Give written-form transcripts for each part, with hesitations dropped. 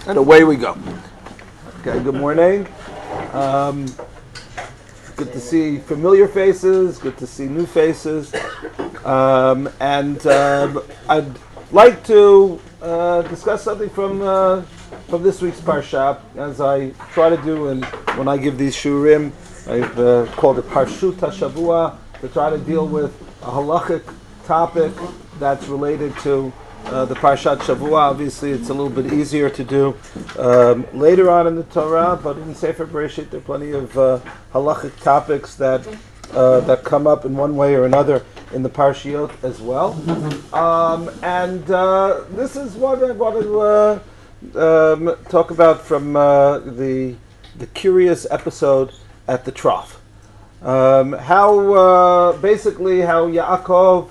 And away we go. Okay, good morning. Good to see familiar faces, good to see new faces. I'd like to discuss something from this week's Parsha, as I try to do when I give these shurim. I've called it Parshu Hashavua, to try to deal with a halachic topic that's related to the Parshat Shavua. Obviously, it's a little bit easier to do later on in the Torah, but in Sefer Bereshit, there are plenty of halachic topics that come up in one way or another in the Parshiot as well. This is what I want to talk about from the curious episode at the trough. How Yaakov,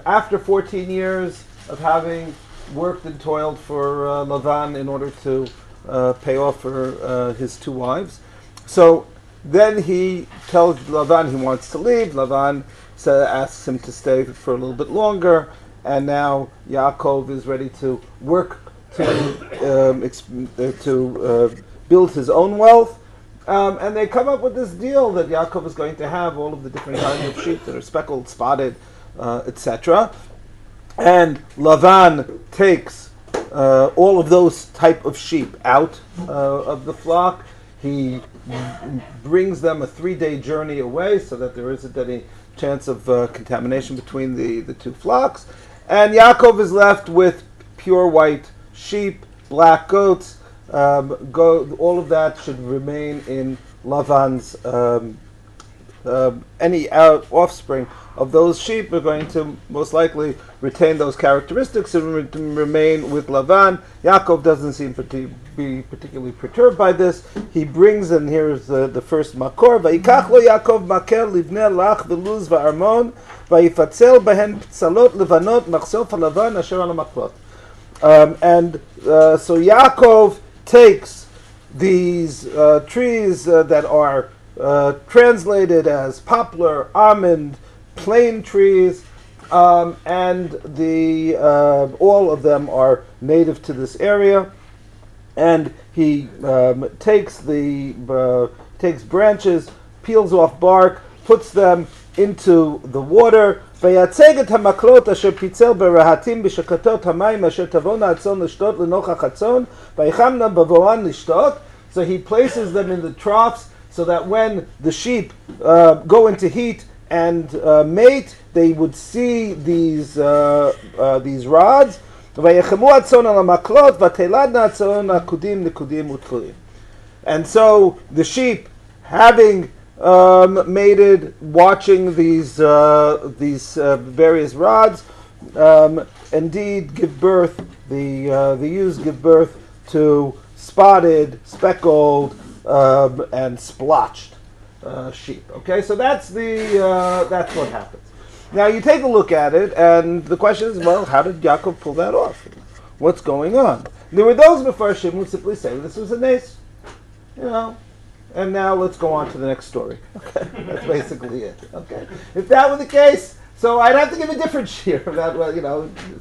after 14 years of having worked and toiled for Lavan in order to pay off for his two wives, so then he tells Lavan he wants to leave. Lavan asks him to stay for a little bit longer, and now Yaakov is ready to work to build his own wealth. And they come up with this deal that Yaakov is going to have all of the different kinds of sheep that are speckled, spotted, etc. And Lavan takes all of those type of sheep out of the flock. He brings them a 3-day journey away so that there isn't any chance of contamination between the two flocks. And Yaakov is left with pure white sheep, black goats. All of that should remain in Lavan's. Any offspring of those sheep are going to most likely retain those characteristics and remain with Lavan. Yaakov doesn't seem to be particularly perturbed by this. He brings, and here's the first makor: Vayikach lo Yaakov maker livnei lach veluz va'armon vayifatzel behen psalot levanot machsof halavan asher al hamaklot. So Yaakov takes these trees that are translated as poplar, almond, plane trees, and all of them are native to this area. And he takes branches, peels off bark, puts them into the water. ויצג את המקלות אשר פיצל ברהטים בשקתות המים אשר תבואנה הצאן לשתות לנוכח הצאן ויחמנה בבואן לשתות. So he places them in the troughs so that when the sheep go into heat and mate, they would see these rods. ויחמו הצאן על המקלות ותלדנה הצאן עקודים נקודים ותלויים. And so the sheep, having mated, watching these various rods, indeed give birth. The ewes give birth to spotted, speckled, and splotched sheep. Okay, so that's what happens. Now you take a look at it, and the question is, well, how did Yaakov pull that off? What's going on? There were those Mefarshim who simply say this was a nace, And now let's go on to the next story. Okay, that's basically it. Okay, if that were the case, so I'd have to give a different shear about,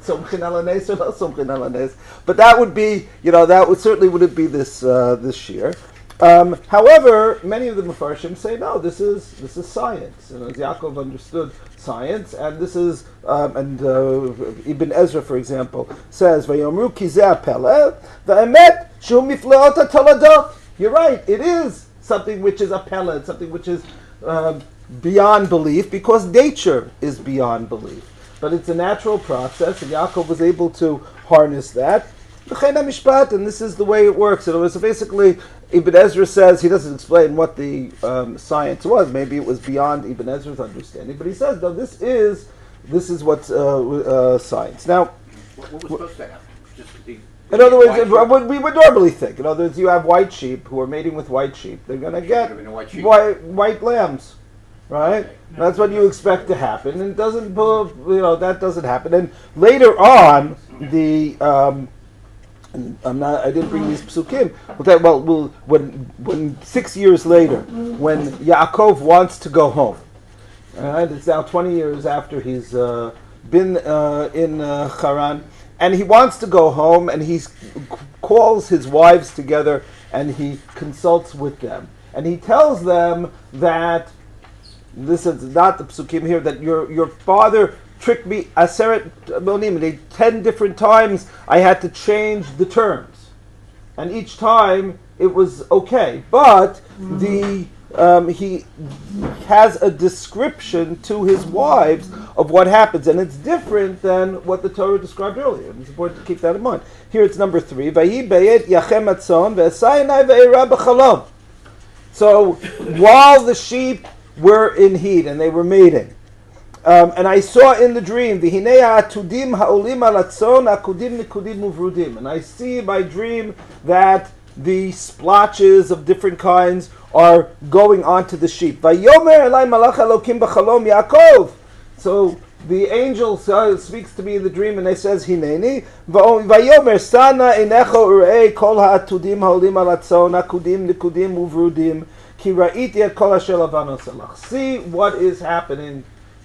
somchin ala nes or not somchin ala nes. But that would be, certainly wouldn't be this shear. However, many of the Mefarshim say no. This is science. As Yaakov understood science, and this is Ibn Ezra, for example, says vayomru ki zeh pele va'emet shu mifleot hatoladot. You're right. It is something which is a pellet, something which is beyond belief, because nature is beyond belief. But it's a natural process, and Yaakov was able to harness that. And this is the way it works. So basically, Ibn Ezra says, he doesn't explain what the science was. Maybe it was beyond Ibn Ezra's understanding. But he says, no, this is what's science. Now, what was supposed to happen? In other words, what we would normally think. In other words, you have white sheep who are mating with white sheep. They're going to get white lambs, right? Okay. That's what you expect to happen. And it doesn't, that doesn't happen. And later on, I didn't bring these psukim. When 6 years later, when Yaakov wants to go home, right? It's now 20 years after he's been in Haran. And he wants to go home, and he's calls his wives together and he consults with them. And he tells them that, this is not the psukim here, that your father tricked me aseret monim. 10 different times I had to change the terms. And each time it was okay. But he has a description to his wives of what happens, and it's different than what the Torah described earlier. And it's important to keep that in mind. Here it's number 3. So while the sheep were in heat and they were mating, and I saw in the dream, and I see in my dream that the splotches of different kinds are going onto the sheep. So the angel speaks to me in the dream and he says, Hineni, Vayomer sana inecho urei kol ha'atudim ha'olim alatzon akudim nikudim uvrudim ki ra'iti et kol asher Lavan osalach. See what is happening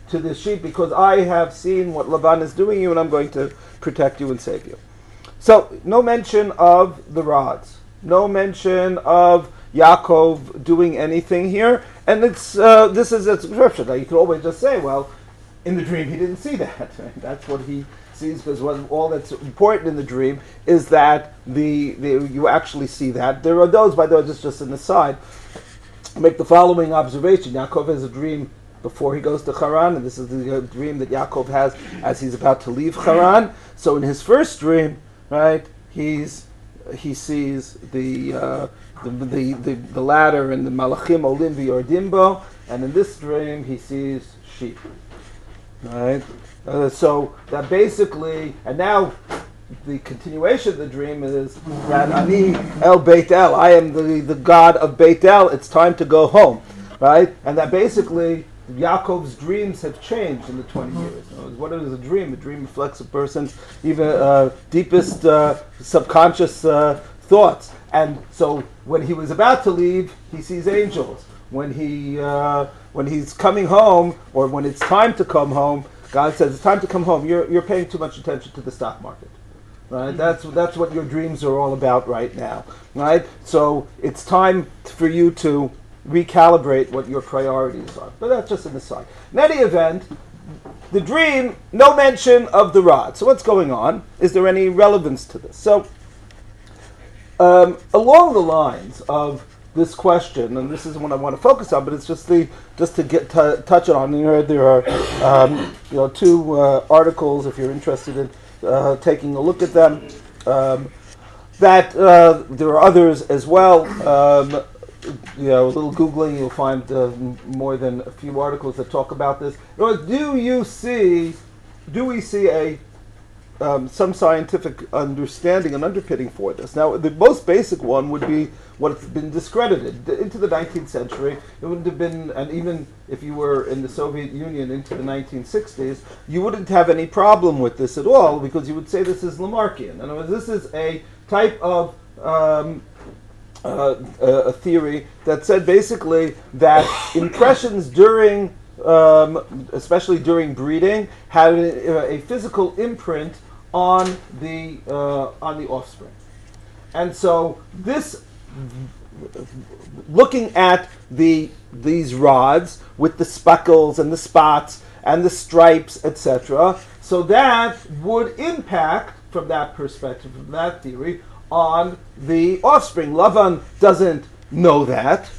to the sheep, because I have seen what Lavan is doing you, and I'm going to protect you and save you. So, no mention of the rods. No mention of Yaakov doing anything here. And it's this is a description. Now, you could always just say, well, in the dream he didn't see that. That's what he sees, because all that's important in the dream is that you actually see that. There are those, by the way, just an aside, make the following observation. Yaakov has a dream before he goes to Haran, and this is the dream that Yaakov has as he's about to leave Haran. So in his first dream, right, he sees the ladder and the malachim olim v'yordimbo, and in this dream he sees sheep. Right, so that basically, and now the continuation of the dream is that Ani El Beit El, I am the God of Beit El. It's time to go home, right? And that basically Yaakov's dreams have changed in the 20 years. What is a dream? A dream reflects a person's even deepest subconscious thoughts. And so when he was about to leave, he sees angels. When he's coming home, or when it's time to come home, God says, it's time to come home. You're paying too much attention to the stock market. Right? That's what your dreams are all about right now. Right? So it's time for you to recalibrate what your priorities are. But that's just an aside. In any event, the dream, no mention of the rod. So what's going on? Is there any relevance to this? So along the lines of this question, and this isn't what I want to focus on, but it's just to touch on. There are 2 articles, if you're interested in taking a look at them. There are others as well. A little Googling, you'll find more than a few articles that talk about this. Do we see some scientific understanding and underpinning for this? Now, the most basic one would be what's been discredited. Into the 19th century, it wouldn't have been, and even if you were in the Soviet Union into the 1960s, you wouldn't have any problem with this at all, because you would say this is Lamarckian. In other words, this is a type of a theory that said basically that impressions during, especially during breeding, had a physical imprint on the offspring. And so this, looking at these rods with the speckles and the spots and the stripes, etc., so that would impact, from that perspective, from that theory, on the offspring. Lavan doesn't know that.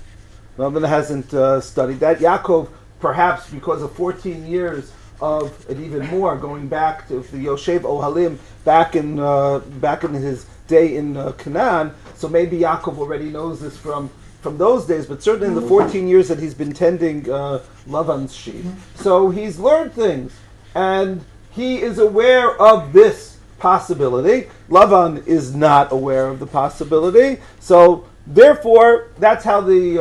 Lavan hasn't studied that. Yaakov, perhaps because of 14 years of, and even more, going back to the Yoshev Ohalim back in his day in Canaan, so maybe Yaakov already knows this from those days, but certainly in the 14 years that he's been tending Lavan's sheep. So he's learned things, and he is aware of this possibility. Lavan is not aware of the possibility, so therefore that's how the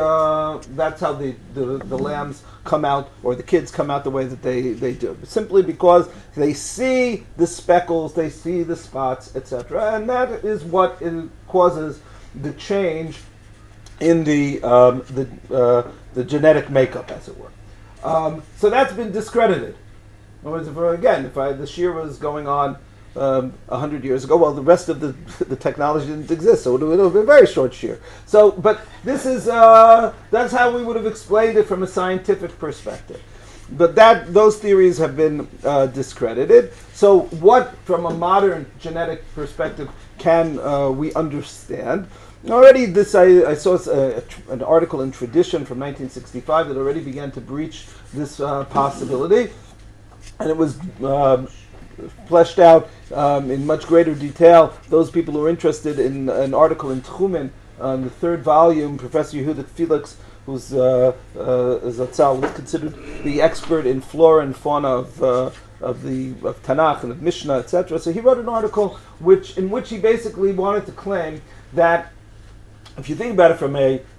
lambs come out, or the kids come out the way that they do, simply because they see the speckles, they see the spots, etc., and that is what causes the change in the genetic makeup, as it were. So that's been discredited. In other words, if the shear was going on 100 years ago. Well, the rest of the technology didn't exist, so it would have been a very short shear. So, but this is that's how we would have explained it from a scientific perspective. But those theories have been discredited. So, what, from a modern genetic perspective, can we understand? Already, I saw an article in Tradition from 1965 that already began to breach this possibility, and it was fleshed out in much greater detail. Those people who are interested in an article in Tchumen, the third volume, Professor Yehuda Felix, who's Zatzal, was considered the expert in flora and fauna of Tanakh and of Mishnah, etc. So he wrote an article in which he basically wanted to claim that, if you think about it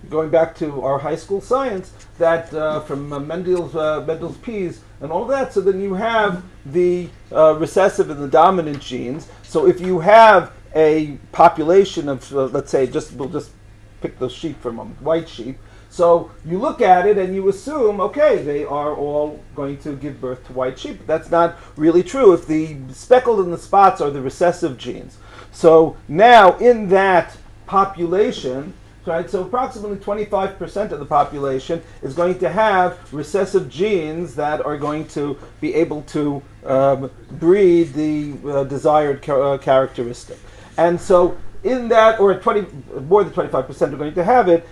going back to our high school science, that from Mendel's peas and all that, so then you have the recessive and the dominant genes. So if you have a population of, let's say, we'll just pick the sheep from them, white sheep. So you look at it and you assume, okay, they are all going to give birth to white sheep. That's not really true. If the speckled and the spots are the recessive genes. So now in that population, right, so approximately 25% of the population is going to have recessive genes that are going to be able to breed the desired characteristic. And so in that, or more than 25% are going to have it,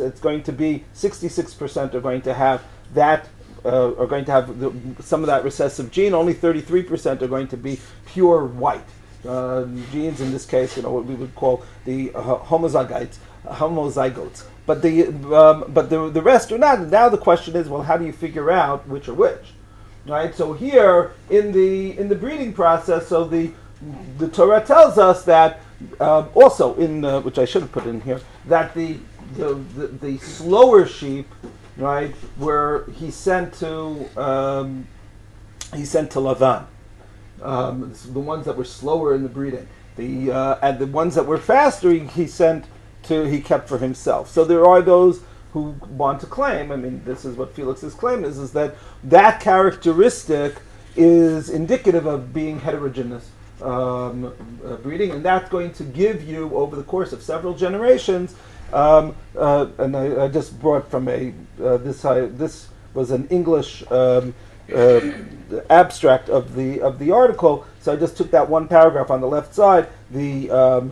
it's going to be 66% are going to have that, are going to have some of that recessive gene. Only 33% are going to be pure white. Genes in this case, what we would call the homozygotes. But the rest are not. Now the question is, well, how do you figure out which are which? Right. So here in the breeding process, so the Torah tells us that also in which I should have put in here, that the slower sheep, right, were he sent to Lavan. The ones that were slower in the breeding, and the ones that were faster, he kept for himself. So there are those who want to claim. I mean, this is what Felix's claim is that characteristic is indicative of being heterogeneous breeding, and that's going to give you over the course of several generations. And I just brought from this was an English. Abstract of the article, so I just took that one paragraph on the left side. That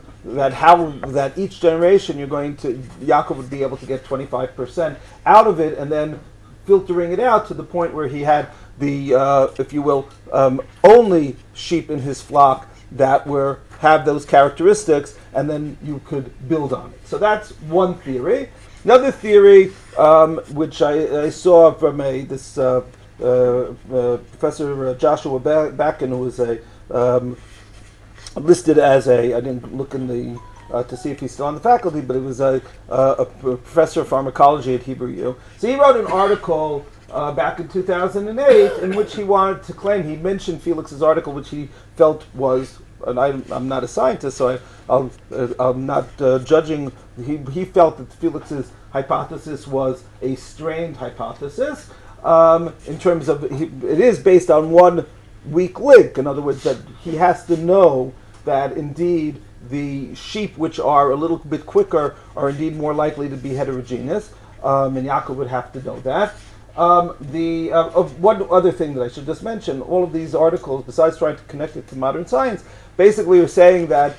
each generation Yaakov would be able to get 25% out of it, and then filtering it out to the point where he had the, if you will, only sheep in his flock that have those characteristics, and then you could build on it. So that's one theory. Another theory, which I saw from Professor Joshua Bakken, who was listed as I didn't look in the to see if he's still on the faculty, but he was a professor of pharmacology at Hebrew U. So he wrote an article back in 2008 in which he wanted to claim, he mentioned Felix's article, which he felt was, and I'm not a scientist, so I'm not judging. He felt that Felix's hypothesis was a strained hypothesis. In terms of, it is based on one weak link. In other words, that he has to know that indeed the sheep which are a little bit quicker are indeed more likely to be heterogeneous, and Yaakov would have to know that. One other thing that I should just mention, all of these articles, besides trying to connect it to modern science, basically are saying that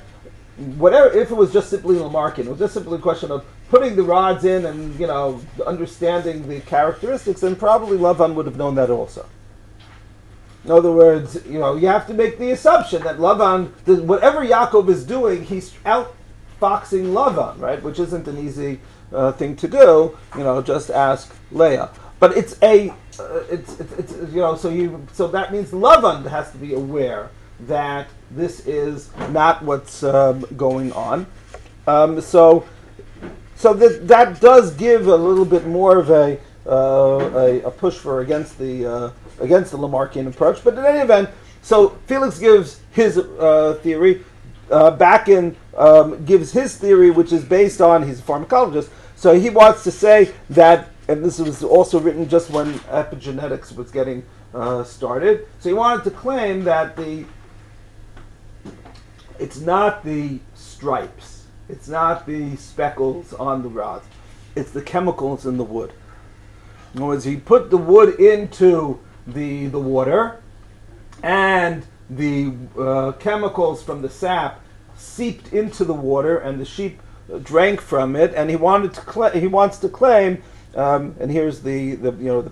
whatever, if it was just simply Lamarckian, it was just simply a question of putting the rods in and, understanding the characteristics, then probably Lavan would have known that also. In other words, you have to make the assumption that Lavan, whatever Yaakov is doing, he's outfoxing Lavan, right? Which isn't an easy thing to do. Just ask Leah. But so that means Lavan has to be aware that this is not what's going on. So that does give a little bit more of a push against the Lamarckian approach. But in any event, so Felix gives his theory. Bakken gives his theory, which is based on, he's a pharmacologist, so he wants to say that and this was also written just when epigenetics was getting started. So he wanted to claim that it's not the stripes, it's not the speckles on the rods, it's the chemicals in the wood. In other words, he put the wood into the water, and the chemicals from the sap seeped into the water, and the sheep drank from it. And he wants to claim, and here's the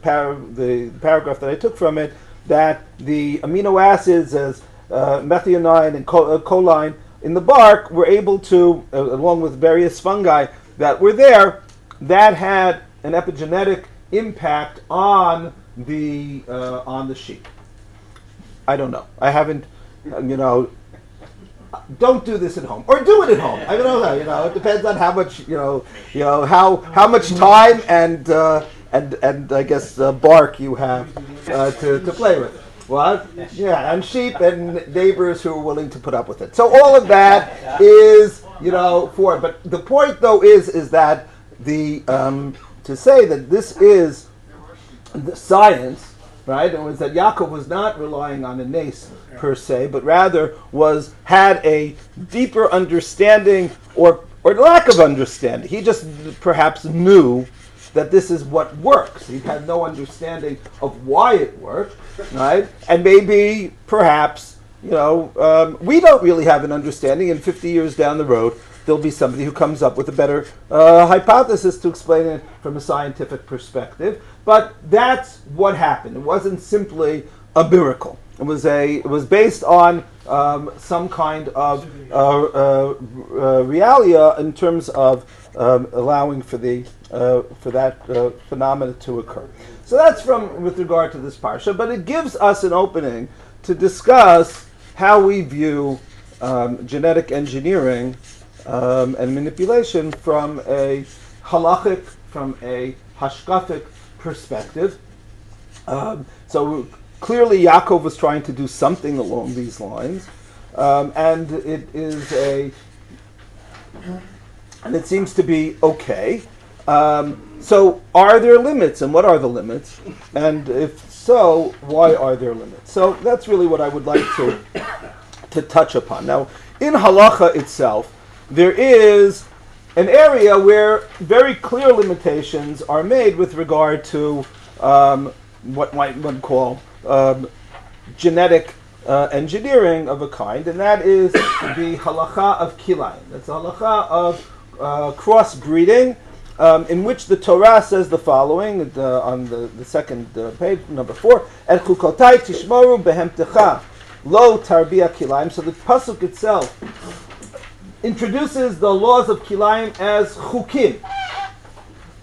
paragraph that I took from it, that the amino acids as methionine and choline in the bark were able to, along with various fungi that were there, that had an epigenetic impact on the sheep. I don't know. I haven't, don't do this at home, or do it at home. I don't know. It depends on how much, how much time and I guess bark you have to play with. What? Yeah, and sheep and neighbors who are willing to put up with it. So all of that is, for it. But the point, though, is that to say that this is the science, right? It was that Yaakov was not relying on a nace per se, but rather had a deeper understanding or lack of understanding. He just perhaps knew that this is what works. He had no understanding of why it worked, right? And maybe, perhaps, we don't really have an understanding. And 50 years down the road, there'll be somebody who comes up with a better hypothesis to explain it from a scientific perspective. But that's what happened. It wasn't simply a miracle. It was based on some kind of realia in terms of allowing for that phenomena to occur. So that's with regard to this parsha, but it gives us an opening to discuss how we view genetic engineering and manipulation from a halachic, from a hashkafic perspective. So clearly Yaakov was trying to do something along these lines, and it seems to be okay. So are there limits, and what are the limits? And if so, why are there limits? So that's really what I would like to touch upon. Now, in halacha itself, there is an area where very clear limitations are made with regard to what one call genetic engineering of a kind, and that is the halacha of kilayim. That's the halacha of crossbreeding, in which the Torah says the following on the second page, number 4: Et chukotai tishmoru behemtecha lo tarbia kilayim. So the pasuk itself introduces the laws of kilayim as chukim,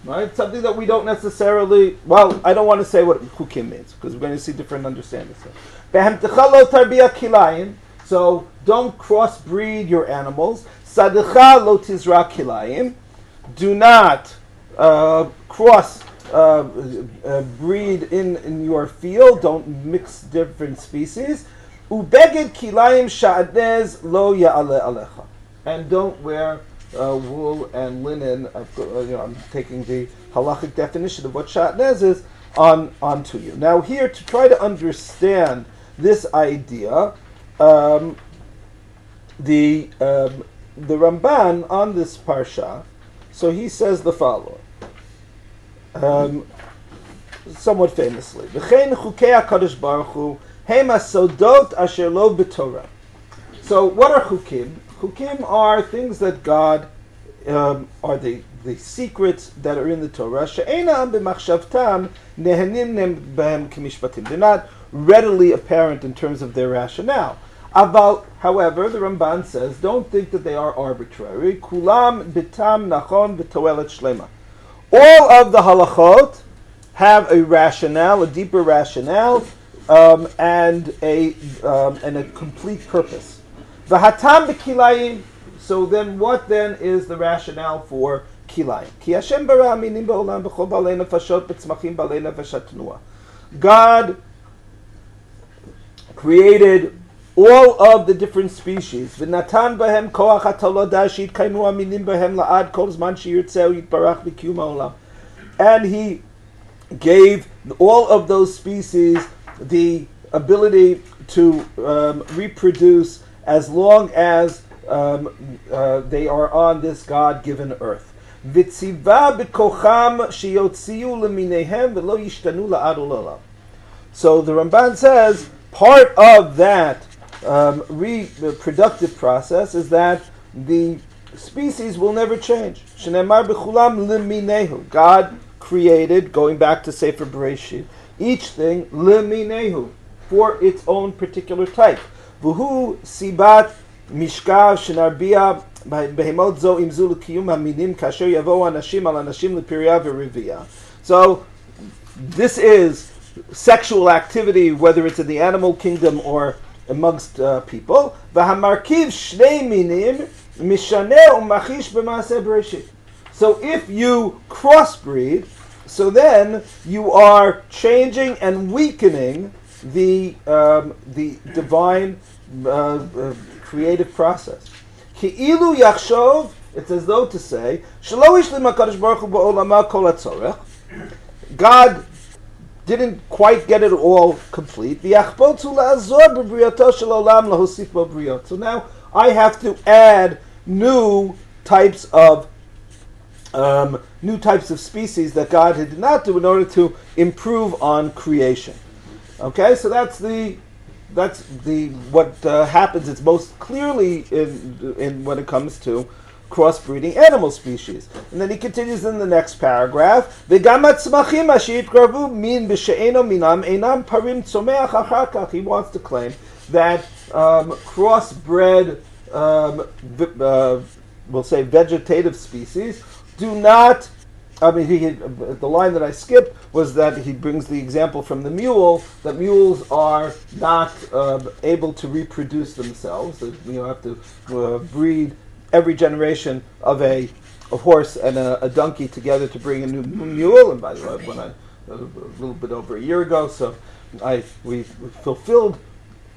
right? Something that we don't necessarily, I don't want to say what chukim means, because we're going to see different understandings. Behemtecha lo tarbia kilayim, so don't crossbreed your animals. Sadecha lo tizra kilayim, do not cross breed in your field, don't mix different species. Ubeged kilayim sha'adnez lo ya'ale alecha, and don't wear wool and linen. I'm taking the halachic definition of what shatnez is onto you. Now here, to try to understand this idea, the Ramban on this parsha, so he says the following, somewhat famously: V'chein chukei HaKadosh Baruch Hu hem hasodot asher lo b'Torah. So what are chukim? Chukim are things that God are the secrets that are in the Torah. She'einam b'machshavtam nehenim behem k'mishpatim. They're not readily apparent in terms of their rationale. However, the Ramban says, don't think that they are arbitrary. Kulam bitam nachon v'toelet shlema. All of the halachot have a rationale, a deeper rationale, and a complete purpose. V'hatam b'kilayim. So then, what then is the rationale for kilayim? Ki Hashem bara aminim ba'olam b'chol ba'alei nefashot b'tzmachim ba'alei nefashat tnuah. God created all of the different species. V'natan b'hem koach hatolodah she'itkaimu aminim b'hem la'ad kol zman she'yirtzeu yitbarach b'kiyum ha'olam. and he gave all of those species the ability to reproduce as long as they are on this God-given earth. V'tziva b'kocham sheyotziu leminehem v'lo yishtanu la'ad u'la'olam. So the Ramban says part of that reproductive process is that the species will never change. Shneimar b'chulam leminehu. God created, going back to Sefer Bereshit, each thing leminehu, for its own particular type. V'hu sibat mishkav shenarbia behemot zo imzu l'kiyum haminim kasher yavo anashim al anashim l'piriya v'rivia. So this is sexual activity, whether it's in the animal kingdom or amongst people. V'hamarkiv shnei minim mishaneh u'machish b'maaseh bereshit. So if you crossbreed, so then you are changing and weakening the divine creative process. Ki'ilu yachshov, it's as though to say, shelo ishlim HaKadosh Baruch Hu ba'olama kol hatzorech. God didn't quite get it all complete. So now I have to add new types of species that God did not do in order to improve on creation. Okay, so that's what happens. It's most clearly in when it comes to crossbreeding animal species. And then he continues in the next paragraph. He wants to claim that crossbred, we'll say vegetative species, do not. The line that I skipped was that he brings the example from the mule, that mules are not able to reproduce themselves. That you have to breed every generation of a horse and a donkey together to bring a new mule. And by the way, a little bit over a year ago, so we fulfilled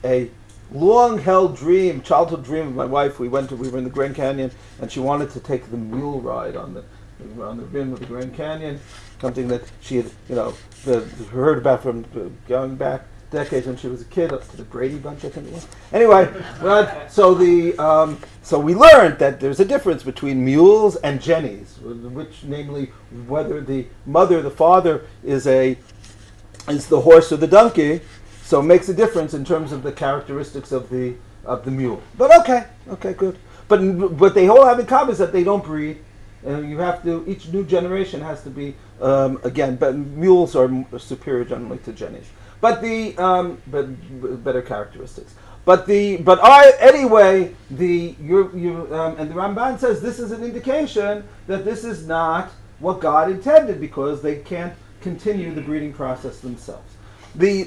a long-held dream, childhood dream of my wife. We were in the Grand Canyon, and she wanted to take the mule ride on the rim of the Grand Canyon, something that she had, heard about from going back decades when she was a kid, up to the Brady Bunch, I think it was. Anyway, so we learned that there's a difference between mules and jennies, which, namely, whether the mother, the father, is the horse or the donkey. So it makes a difference in terms of the characteristics of the mule. But okay, good. But what they all have in common is that they don't breed. You have to. Each new generation has to be but mules are superior generally to jennies. But better characteristics. And the Ramban says this is an indication that this is not what God intended, because they can't continue the breeding process themselves. By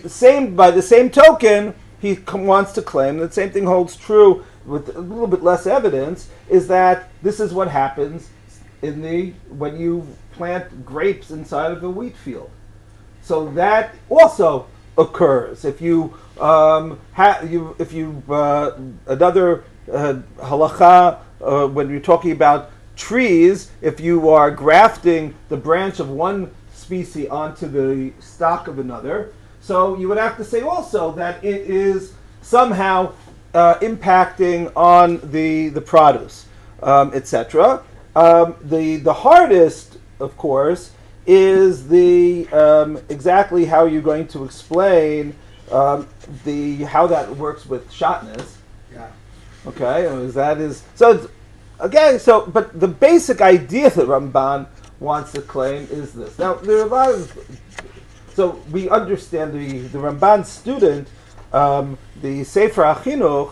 the same token, he wants to claim that the same thing holds true with a little bit less evidence, is that this is what happens when you plant grapes inside of a wheat field. So that also occurs. If you another halacha when you're talking about trees, if you are grafting the branch of one species onto the stock of another, so you would have to say also that it is somehow impacting on the produce, etc. The hardest, of course, is exactly how you're going to explain how that works with shatnez. Yeah. Okay, but the basic idea that Ramban wants to claim is this. Now there are a lot of. So we understand the Ramban student, the Sefer HaChinuch.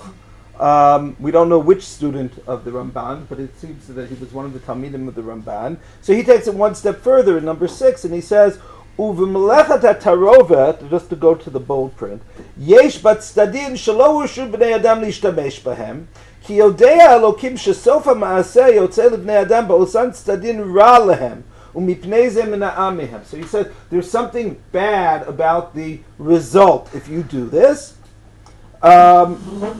We don't know which student of the Ramban, but it seems that he was one of the Talmidim of the Ramban. So he takes it one step further in number 6, and he says, "Uvemelechat hatarovet," just to go to the bold print, "Yesh bat stadin shelo ushu bnei adam lishtamesh bahem, ki yodea Elokim shesof ha'maaseh yotzei lebnei adam ba'osan stadin ra lehem." So he said there's something bad about the result if you do this. The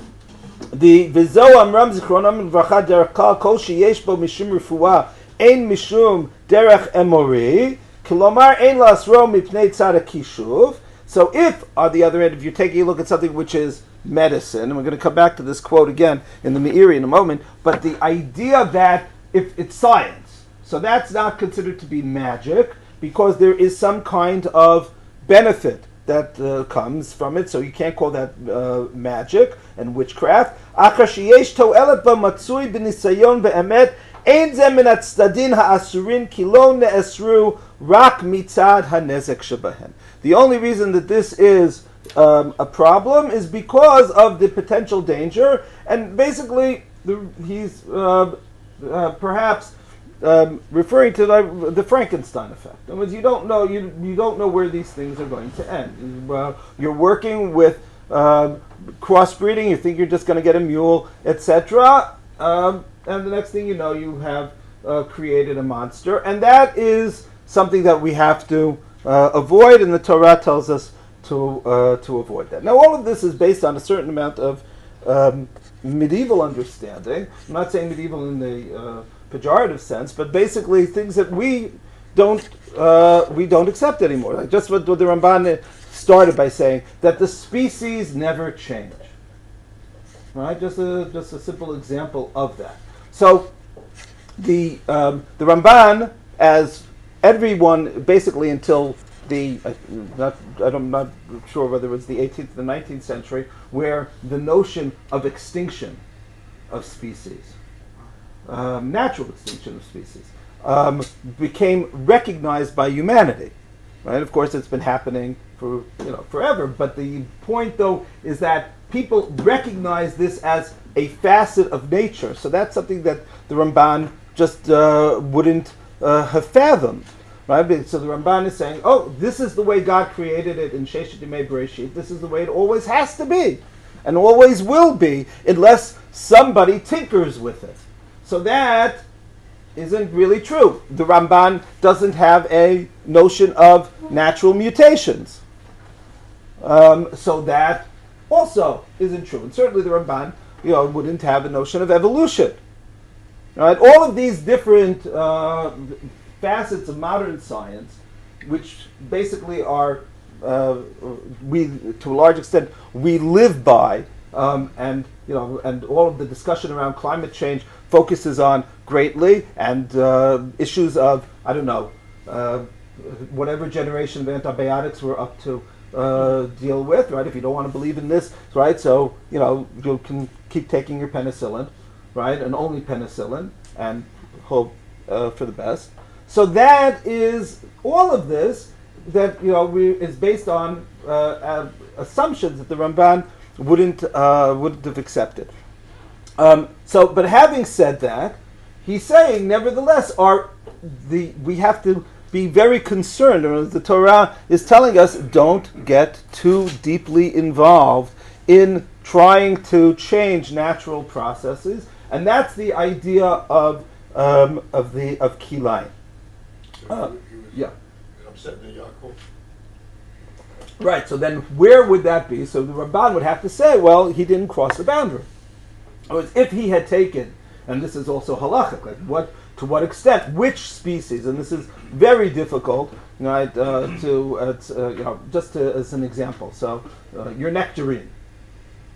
Vizo Amram Zichronam V'Vacha Derech Kol Kol Sheyesh Bo Mishum Refuah Ein Mishum Derech Emori Kilomar ein lasro mipnei tzad kishuv. So if, on the other end, if you're taking a look at something which is medicine, and we're going to come back to this quote again in the Meiri in a moment, but the idea that if it's science, so that's not considered to be magic, because there is some kind of benefit that comes from it, so you can't call that magic and witchcraft. The only reason that this is a problem is because of the potential danger, and basically he's perhaps referring to the Frankenstein effect. In other words, you don't know where these things are going to end. You're working with crossbreeding. You think you're just going to get a mule, etc. And the next thing you know, you have created a monster, and that is something that we have to avoid, and the Torah tells us to avoid that. Now, all of this is based on a certain amount of medieval understanding. I'm not saying medieval in the pejorative sense, but basically things that we don't accept anymore. Like just what the Ramban started by saying, that the species never change. Right? Just a simple example of that. So the Ramban, as everyone basically until I'm not sure whether it was the 18th or the 19th century, where the notion of extinction of species, natural extinction of species, became recognized by humanity. Right? Of course, it's been happening for forever. But the point, though, is that people recognize this as a facet of nature. So that's something that the Ramban just wouldn't have fathomed. Right? So the Ramban is saying, oh, this is the way God created it in Sheshet Yemei Bereshit. This is the way it always has to be, and always will be, unless somebody tinkers with it. So that isn't really true. The Ramban doesn't have a notion of natural mutations. So that also isn't true. And certainly the Ramban, wouldn't have a notion of evolution. Right? All of these different facets of modern science, which basically are, we to a large extent, we live by, and all of the discussion around climate change focuses on greatly, and issues of, whatever generation of antibiotics we're up to deal with, right? If you don't want to believe in this, right? So, you can keep taking your penicillin, right? And only penicillin, and hope for the best. So that is, all of this that, is based on assumptions that the Ramban wouldn't have accepted. But having said that, he's saying, nevertheless, we have to be very concerned, or the Torah is telling us, don't get too deeply involved in trying to change natural processes, and that's the idea of kilayim. Yeah. Upset in Yaakov. Right. So then, where would that be? So the Ramban would have to say, well, he didn't cross the boundary. Or if he had taken, and this is also halachic, like to what extent, which species, and this is very difficult, right? As an example. So your nectarine,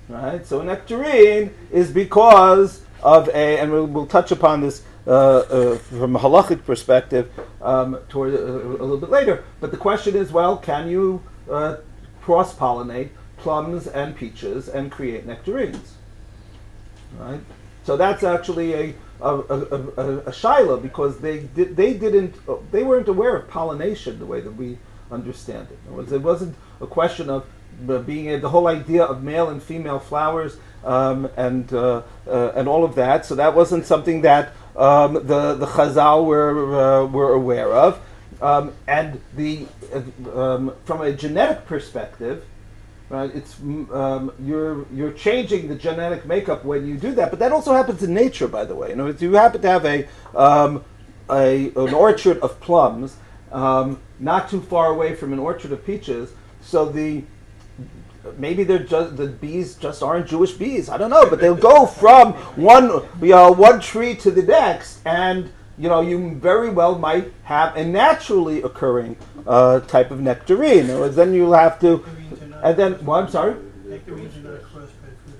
right? So a nectarine is because of and we'll touch upon this from a halachic perspective toward a little bit later. But the question is, well, can you cross-pollinate plums and peaches and create nectarines? Right. So that's actually a shaila, because they weren't aware of pollination the way that we understand it. It wasn't a question of being the whole idea of male and female flowers and all of that. So that wasn't something that the Chazal were aware of. And from a genetic perspective, right, it's you're changing the genetic makeup when you do that, but that also happens in nature, by the way. If you happen to have an orchard of plums, not too far away from an orchard of peaches, so maybe the bees just aren't Jewish bees. I don't know, but they'll go from one tree to the next, and you very well might have a naturally occurring type of nectarine. Or then you'll have to, and then, I'm sorry? Nectarines are not crossbred food.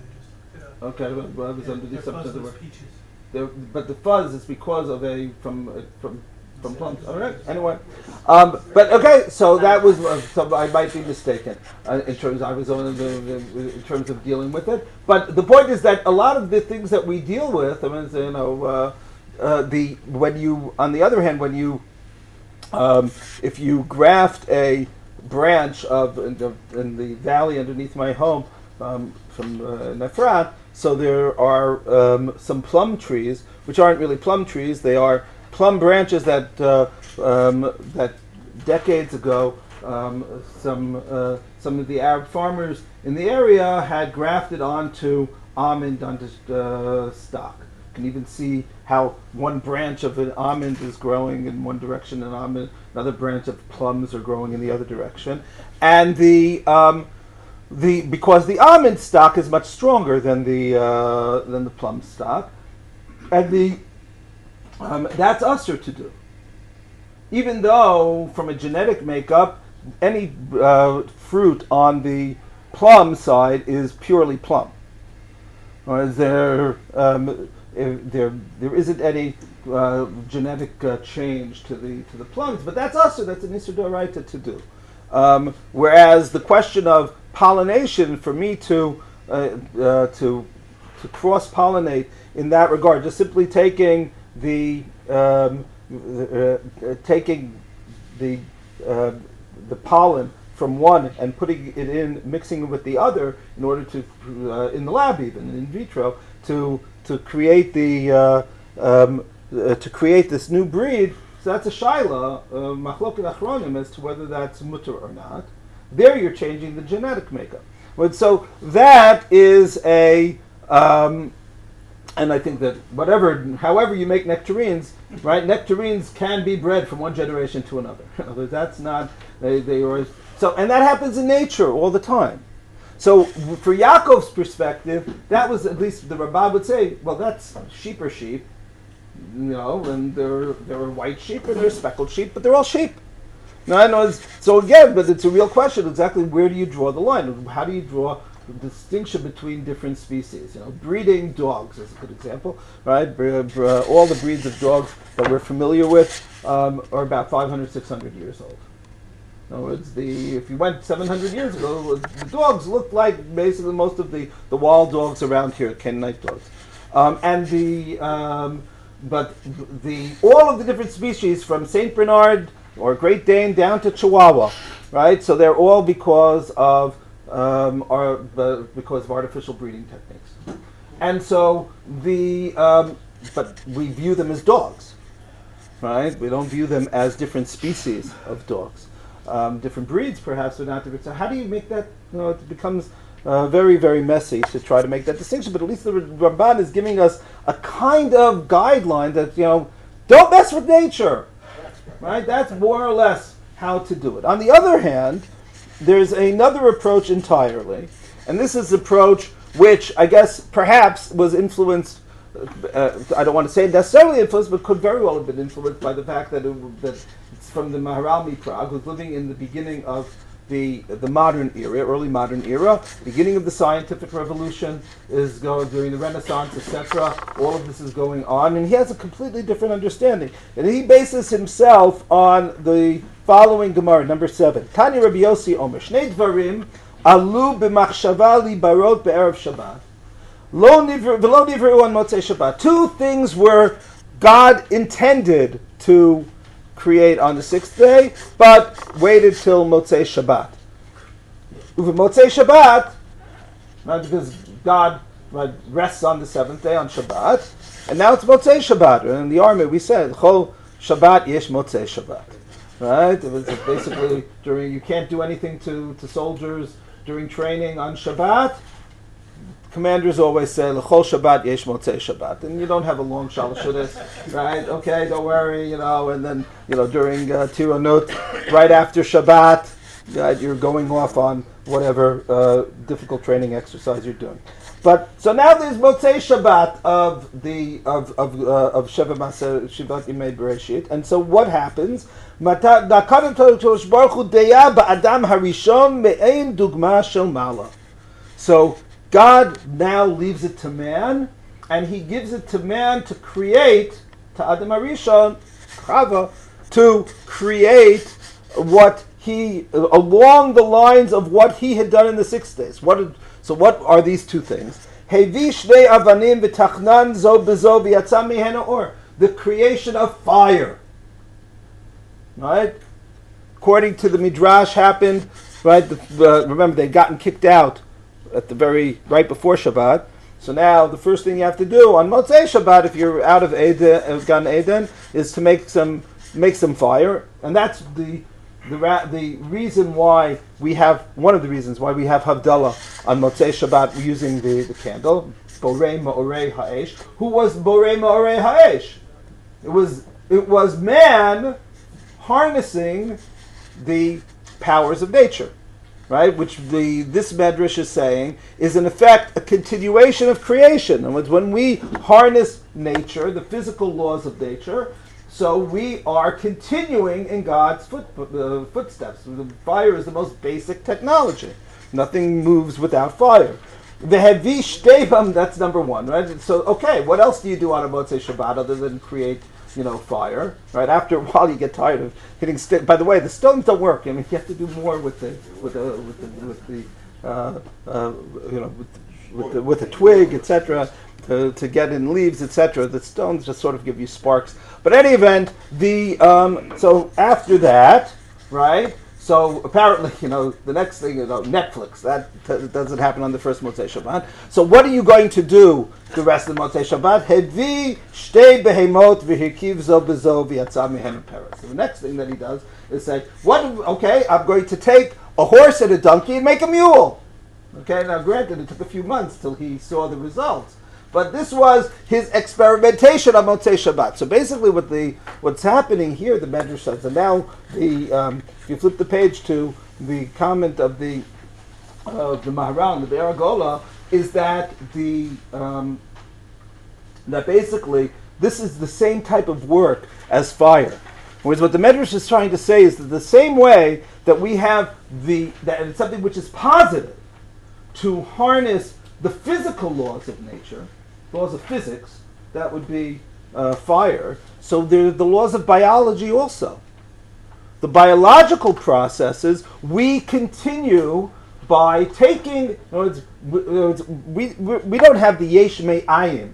Okay, well, I was under the assumption Fuzz peaches. but the fuzz is because of from plums. All right. Anyway, but okay. So that was. So I might be mistaken in terms. I was on in terms of dealing with it. But the point is that a lot of the things that we deal with, I mean, when you, on the other hand, when you, if you graft a branch in the valley underneath my home from Nefrat, so there are some plum trees, which aren't really plum trees. They are plum branches that decades ago some of the Arab farmers in the area had grafted onto stock. You can even see how one branch of an almond is growing in one direction, and another branch of plums are growing in the other direction, and because the almond stock is much stronger than the plum stock, and that's usher to do. Even though, from a genetic makeup, any fruit on the plum side is purely plum. Or there isn't any genetic change to the plums, but that's usher. That's an Isur D'Oraita to do. Whereas the question of pollination, for me to cross-pollinate in that regard, just simply taking the pollen from one and putting it in, mixing it with the other in order to, in the lab even, in vitro, to create to create this new breed. So that's a shaila, machloket achronim, as to whether that's mutter or not. There you're changing the genetic makeup. But so that is and I think that however you make nectarines, right? Nectarines can be bred from one generation to another. That's not, they are, so, and that happens in nature all the time. So for Yaakov's perspective, that was, at least the Rabbi would say, well, that's sheep are sheep, and there are white sheep and there are speckled sheep, but they're all sheep. So again, but it's a real question, exactly where do you draw the line? How do you draw the distinction between different species? Breeding dogs is a good example, right? All the breeds of dogs that we're familiar with are about 500, 600 years old. In other words, if you went 700 years ago, the dogs looked like basically most of the wild dogs around here, Canaanite dogs. But all of the different species from Saint Bernard or Great Dane down to Chihuahua, right? So they're all because of artificial breeding techniques, and so but we view them as dogs, right? We don't view them as different species of dogs. Different breeds, perhaps, are not different. So how do you make that? It becomes very, very messy to try to make that distinction. But at least the Ramban is giving us a kind of guideline that don't mess with nature, right? That's more or less how to do it. On the other hand, there's another approach entirely, and this is the approach which I guess perhaps was influenced. I don't want to say necessarily influenced, but could very well have been influenced by the fact that it's from the Maharal Prague, who's living in the beginning of the modern era, early modern era. Beginning of the scientific revolution is going during the Renaissance, etc. All of this is going on, and he has a completely different understanding. And he bases himself on the following Gemara, number 7. Tani Rabbi Yossi Omer, Shnei Dvarim alu b'machshava libarot be'erev Shabbat. V'lo nivru on Motzei Shabbat. Two things were God intended to create on the 6th day, but waited till Motzei Shabbat. Motzei Shabbat, right, because God rests on the 7th day on Shabbat, and now it's Motzei Shabbat. And in the army we said, Chol Shabbat yesh Motzei Shabbat. Right? It was basically you can't do anything to soldiers during training on Shabbat. Commanders always say, L'chol Shabbat yesh Motzei Shabbat. And you don't have a long Shalashudas, right? Okay, don't worry, and then, during Tironut, right after Shabbat, you're going off on whatever difficult training exercise you're doing. But so now there's Motzei Shabbat of Sheva Maser Shivat Yimei Bereshit, and so what happens? So God now leaves it to man, and He gives it to man to create, to Adam HaRishon, Chava, to create what he, along the lines of what he had done in the 6 days. So what are these two things? The creation of fire. Right? According to the Midrash happened, right? Remember, they'd gotten kicked out at right before Shabbat. So now the first thing you have to do on Motzei Shabbat, if you're out of Gan Eden, is to make some fire, and that's the reason why we have, one of the reasons why we have Havdalah on Motzei Shabbat using the candle. Borei Ma'orei Ha'esh. Who was Borei Ma'orei Ha'esh? It was man harnessing the powers of nature, right? Which this Medrash is saying is in effect a continuation of creation. And when we harness nature, the physical laws of nature, so we are continuing in God's footsteps. The fire is the most basic technology. Nothing moves without fire. The Hevish Devam, that's number one, right? So, okay, what else do you do on a Motzei Shabbat other than create, fire, right? After a while, you get tired of hitting stick. By the way, the stones don't work. I mean, you have to do more with a twig, etc. To get in leaves, etc. The stones just sort of give you sparks. But in any event, so after that, right? So apparently, the next thing is Netflix. That doesn't happen on the first Motzei Shabbat. So what are you going to do the rest of the Motzei Shabbat? Hevi shtei behemot v'hikiv zo bezo v'yatza mehen peres. So the next thing that he does is say, okay, I'm going to take a horse and a donkey and make a mule. Okay, now granted, it took a few months till he saw the results. But this was his experimentation on Motzei Shabbat. So basically what's happening here, the Medrash says, and now if you flip the page to the comment of the Maharal, the Be'er Gola, is that that basically this is the same type of work as fire. Whereas what the Medrash is trying to say is that the same way that we have that it's something which is positive to harness the physical laws of nature, laws of physics, that would be fire. So there are the laws of biology also. The biological processes we continue by taking. In other words, we don't have the yesh me'ayin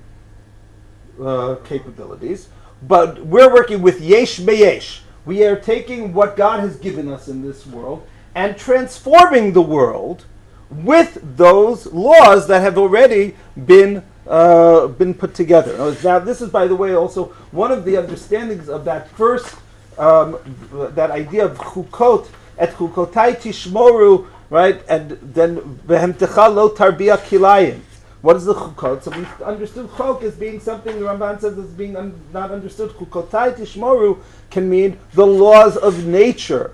capabilities, but we're working with yesh me'yesh. We are taking what God has given us in this world and transforming the world with those laws that have already been put together. Now, this is, by the way, also one of the understandings of that first, that idea of chukot, et chukotai tishmoru, right, and then v'hemtecha lo tarbia kilayim. What is the chukot? So we understood chok as being something the Ramban says is being not understood. Chukotai tishmoru can mean the laws of nature.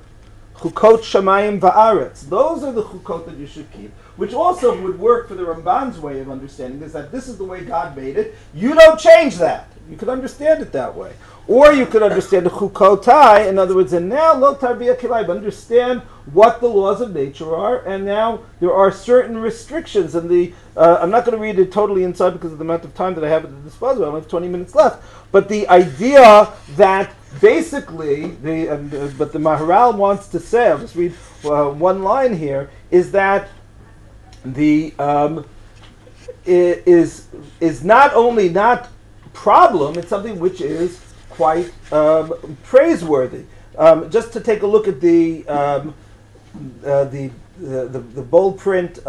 Chukot shamayim va'aretz. Those are the chukot that you should keep, which also would work for the Ramban's way of understanding this, that this is the way God made it. You don't change that. You could understand it that way. Or you could understand the chukotai, in other words, and now lo tarbiyah kilai, understand what the laws of nature are, and now there are certain restrictions. And I'm not going to read it totally inside because of the amount of time that I have at the disposal. I only have 20 minutes left. But the idea that basically, but the Maharal wants to say, I'll just read one line here, is that is not only not problem, it's something which is quite praiseworthy. Just to take a look at the bold print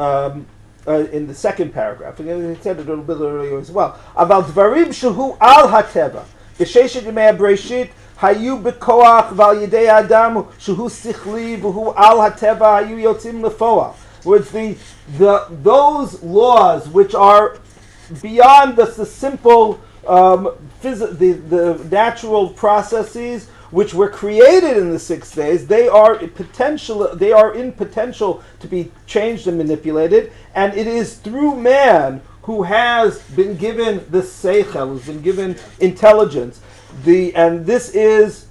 in the second paragraph. I said it a little bit earlier as well. Aval dvarim shehu al hateva b'sheshet yemei Bereshit hayu b'koach v'al yedei adam shehu sichli v'hu al hateva hayu yotzim lefoach. With those laws which are beyond the simple the natural processes which were created in the 6 days, they are in potential to be changed and manipulated, and it is through man who has been given the seichel, who's been given intelligence, and this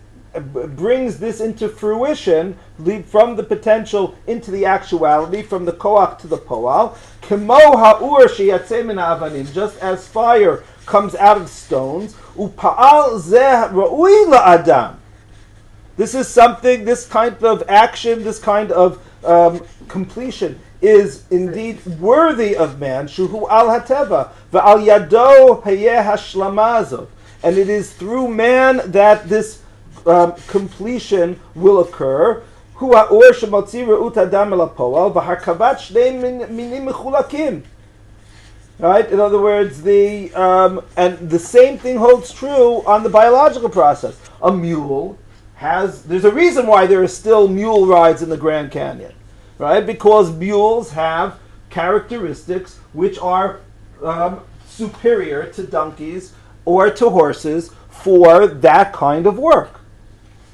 brings this into fruition, from the potential into the actuality, from the koach to the poal. Kemo ha'ur sheyatzeh min ha'avanim, just as fire comes out of stones. Upa'al zeh ra'ui la'adam. This is something, this kind of action, this kind of completion is indeed worthy of man. Shuhu al hateva va'al yado hayeh hashlamazov, and it is through man that this completion will occur. Hu ha'or shemotzi re'ut adam el ha'poal v'harkavat shnei minim mechulakim. Right? In other words, and the same thing holds true on the biological process. A mule there's a reason why there are still mule rides in the Grand Canyon, right? Because mules have characteristics which are superior to donkeys or to horses for that kind of work.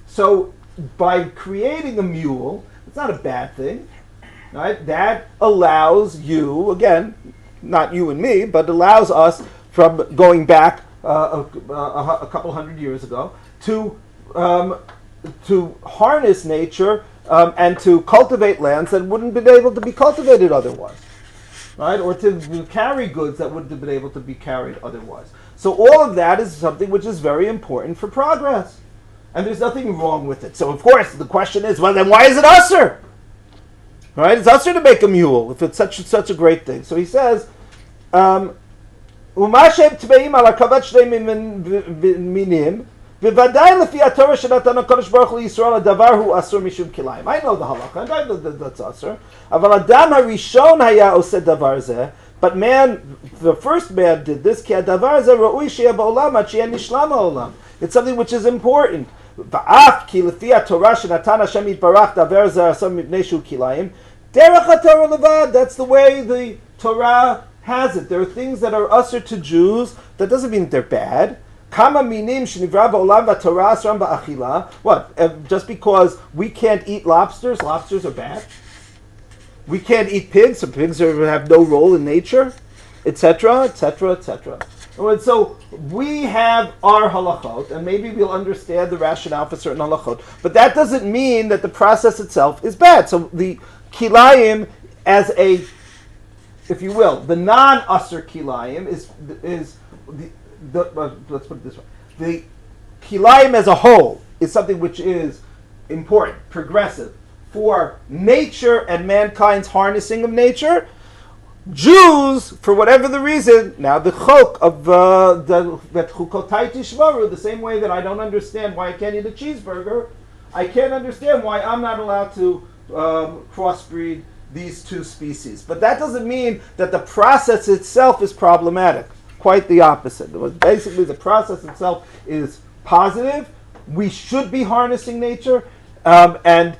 So by creating a mule, it's not a bad thing, right? That allows you, again, not you and me, but allows us, from going back a couple hundred years ago, to harness nature and to cultivate lands that wouldn't have been able to be cultivated otherwise, right? Or to carry goods that wouldn't have been able to be carried otherwise. So all of that is something which is very important for progress. And there's nothing wrong with it. So of course the question is, well, then why is it usher? Right? It's usher to make a mule if it's such a great thing. So he says, I know the halakha, I know that's usher. But man, the first man did this. It's something which is important. That's the way the Torah has it. There are things that are usher to Jews. That doesn't mean they're bad. What? Just because we can't eat lobsters are bad? We can't eat pigs, so pigs have no role in nature, etc., etc., etc. So we have our halachot, and maybe we'll understand the rationale for certain halachot, but that doesn't mean that the process itself is bad. So the kilayim, as a, if you will, the non-usser kilayim is let's put it this way: the kilayim as a whole is something which is important, progressive for nature and mankind's harnessing of nature. Jews, for whatever the reason, now the chok of that chukotai tishvaru, the same way that I don't understand why I can't eat a cheeseburger, I can't understand why I'm not allowed to crossbreed these two species. But that doesn't mean that the process itself is problematic. Quite the opposite. Basically, the process itself is positive. We should be harnessing nature, and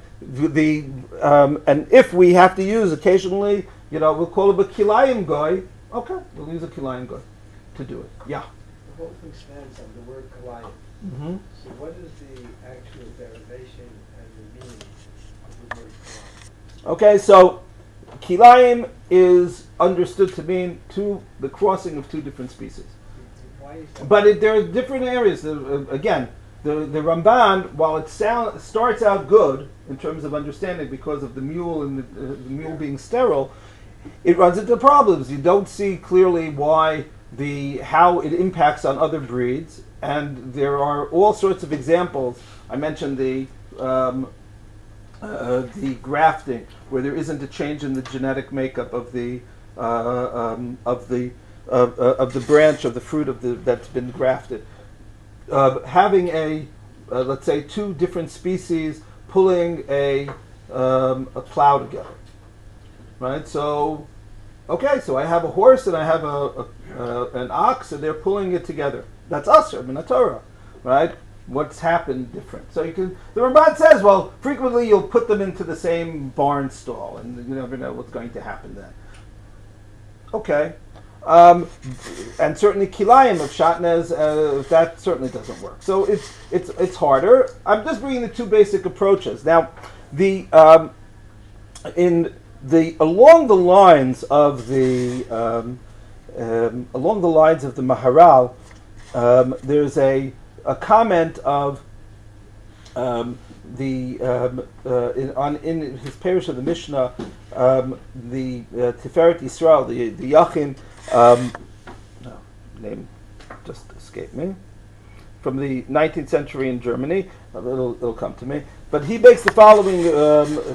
if we have to use occasionally, we'll call it a kilayim goy. Okay, we'll use a kilayim goy to do it. Yeah. The whole thing stands on the word kilayim. Mm-hmm. So what is the actual derivation and the meaning of the word kilayim? Okay, so kilayim is understood to mean the crossing of two different species. Why is that? But there are different areas. Again, the Ramban, while it starts out good in terms of understanding because of the mule and the mule being sterile, it runs into problems. You don't see clearly how it impacts on other breeds, and there are all sorts of examples. I mentioned the grafting, where there isn't a change in the genetic makeup of the branch of the fruit that's been grafted. Having let's say two different species pulling a plow together, right? So I have a horse and I have an ox, and they're pulling it together. That's usher min Torah, right? What's happened different? So the Ramban says, well, frequently you'll put them into the same barn stall, and you never know what's going to happen then. Okay. and certainly kilayim of shatnez, that certainly doesn't work. So it's harder. I'm just bringing the two basic approaches. Now, along the lines of the Maharal, there's a comment of in his parish of the Mishnah, the Tiferet Yisrael, the Yachin, name just escaped me, from the 19th century in Germany. It'll come to me. But he makes the following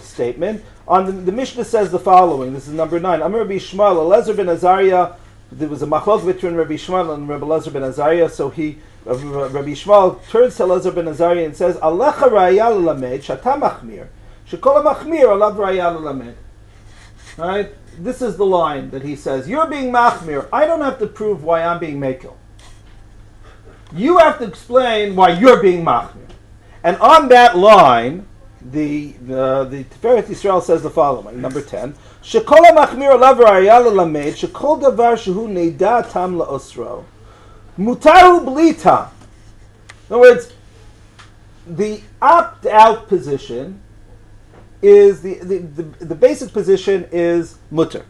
statement. On the Mishnah says the following. This is number 9. Amar Rabbi Shmuel, Elazar ben Azariah. There was a machlok between Rabbi Shmuel and Rabbi Elazar ben Azariah. So Rabbi Shmuel turns to Elazar ben Azariah and says, Alecha raya l'lamed shata machmir, shekol machmir alav raya l'lamed. Right? This is the line that he says. You're being machmir. I don't have to prove why I'm being mekel. You have to explain why you're being machmir. And on that line, the Tiferet Yisrael says the following, number 10, Shekol machmir alav raya l'lamed, shekol davar shehu neida tam la'osro, mutaru blita. In other words, the opt-out position is the basic position is mutter.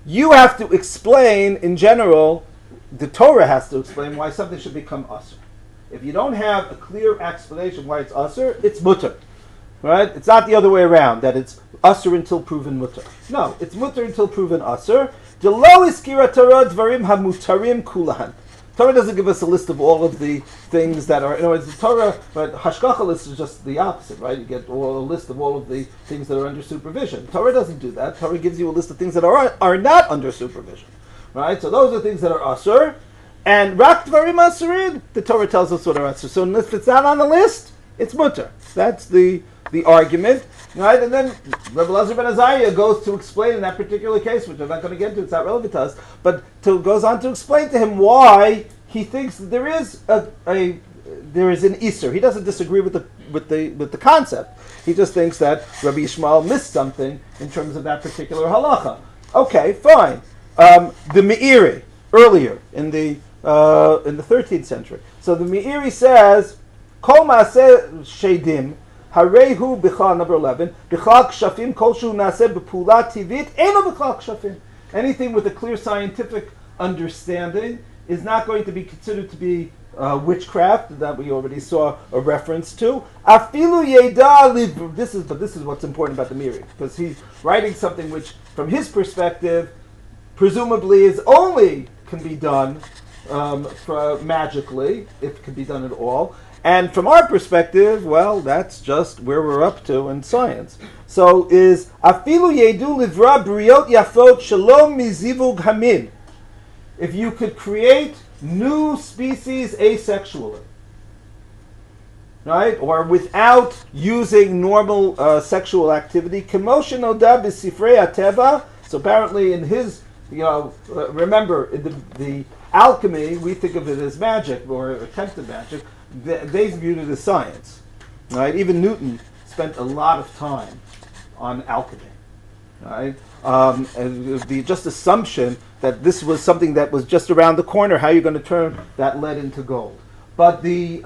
You have to explain in general. The Torah has to explain why something should become asur. If you don't have a clear explanation why it's asur, it's mutter, right? It's not the other way around, that it's asur until proven mutter. No, it's mutter until proven asur. Delo iskira Torah dvarim hamutarim kulan. Torah doesn't give us a list of all of the things that are, in other words, the Torah, but hashgacha list is just the opposite, right? You get a list of all of the things that are under supervision. Torah doesn't do that. Torah gives you a list of things that are not under supervision, right? So those are things that are asur, and rak dvarim asurin, the Torah tells us what are asur. So if it's not on the list, it's mutter. That's the argument, right? And then Rabbi Elazar ben Azariah goes to explain in that particular case, which I'm not going to get into, it's not relevant to us, but goes on to explain to him why he thinks that there is an Isser. He doesn't disagree with the concept. He just thinks that Rabbi Yishmael missed something in terms of that particular halacha. Okay, fine. The Meiri earlier in the 13th century. So the Meiri says, Kol Maaseh Shedim Harehu Bichlal, number 11, Bichlal Kshafim Kolshu Naseh B'Pula Tivit Eno Bichlal Kshafim. Anything with a clear scientific understanding is not going to be considered to be witchcraft, that we already saw a reference to. Afilu Yeda. This is what's important about the Meiri, because he's writing something which, from his perspective, presumably can be done magically, if it can be done at all. And from our perspective, well, that's just where we're up to in science. So is afilu yedu livra briot yafot shalom mizivug hamin. If you could create new species asexually, right, or without using normal sexual activity, kemoshen oda b'sifrei ateva. So apparently, in his, remember in the alchemy, we think of it as magic or attempted magic. They viewed it as science, right? Even Newton spent a lot of time on alchemy, right? And the just assumption that this was something that was just around the corner. How are you going to turn that lead into gold? But the